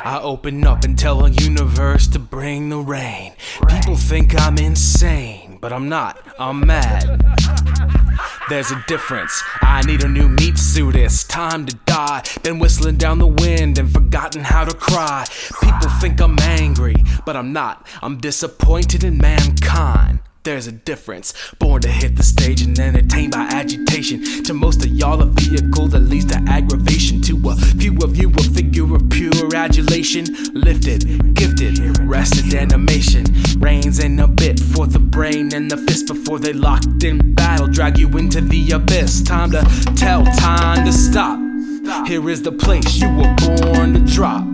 I open up and tell the universe to bring the rain. People think I'm insane, but I'm not, I'm mad. There's a difference, I need a new meat suit, it's time to die. Been whistling down the wind and forgotten how to cry. People think I'm angry, but I'm not, I'm disappointed in mankind. There's a difference, born to hit the stage and entertained by agitation. To most of y'all a vehicle that leads to aggravation. To a few of you a figure of pure adulation. Lifted, gifted, rested animation. Reins in a bit for the brain and the fist before they locked in battle drag you into the abyss. Time to tell, time to stop. Here is the place you were born to drop.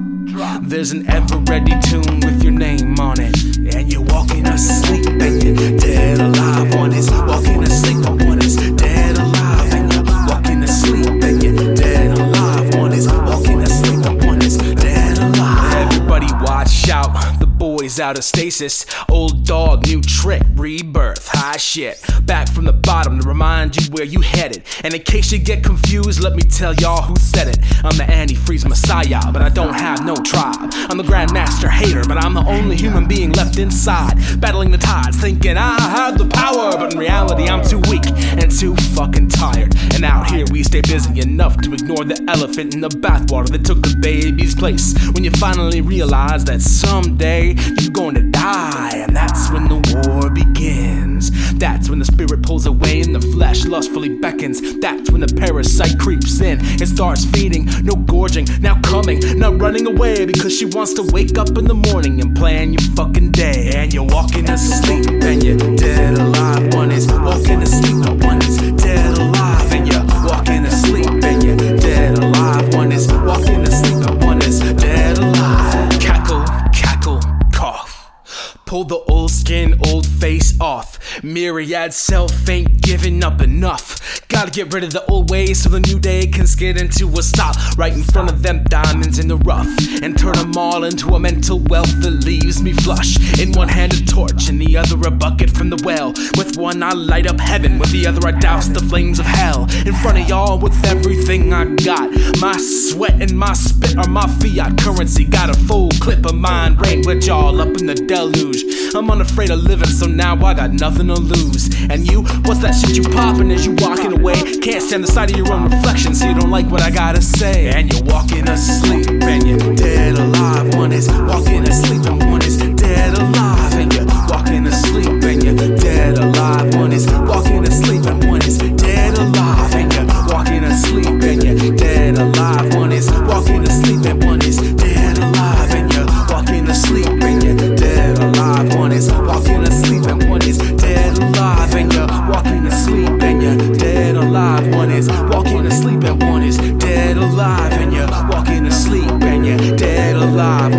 There's an ever-ready tune with your name on it, and you're walking asleep and you're dead alive. One is walking asleep and one is dead alive, and you're walking asleep and you're dead alive. One is walking asleep and one is dead alive. Everybody watch out, the boy's out of stasis. Old dog, new trick, rebirth, high shit. Back from the bottom to remind you where you headed. And in case you get confused, let me tell y'all who said it. I'm the antifreeze messiah, but I don't have no tribe. I'm the grandmaster hater, but I'm the only human being left inside, battling the tides, thinking I have the power, but in reality I'm too weak and too fucking tired. And out here we stay busy enough to ignore the elephant in the bathwater that took the baby's place. When you finally realize that someday you're going to die, and that's when the war begins. That's when the spirit pulls away and the flesh lustfully beckons. That's when the parasite creeps in and starts feeding. No gorging, now coming, not running away, because she wants to wake up in the morning and plan your fucking day. And you're walking asleep and you're dead alive. One is walking asleep and one is dead alive, and you're walking asleep and you're dead alive. One is walking asleep and one is dead alive. Cackle, cackle, cough. Pull the old skin, old face off. Myriad self ain't giving up enough. Gotta get rid of the old ways so the new day can skid into a stop right in front of them diamonds in the rough, and turn them all into a mental wealth that leaves me flush. In one hand a torch, in the other a bucket from the well. With one I light up heaven, with the other I douse the flames of hell. In front of y'all with everything I got. My sweat and my spit are my fiat currency. Got a full clip of mind brain with y'all up in the deluge. I'm unafraid of living, so now I got nothing to lose. And you, what's that shit you poppin' as you walking away? Can't stand the sight of your own reflection, so you don't like what I gotta say. And you're walking asleep and you're dead alive. One is walking asleep and one is dead alive, and you're walking asleep and you're dead alive. One is walking asleep and one is dead alive, and you're walking asleep and you're dead alive. One is walking asleep and one is dead alive, and you're walking asleep and you're dead alive. One is walking asleep and one is dead alive, and you're walking asleep and you're dead alive. One is walking asleep and one is dead alive, and you're walking asleep and you're dead alive.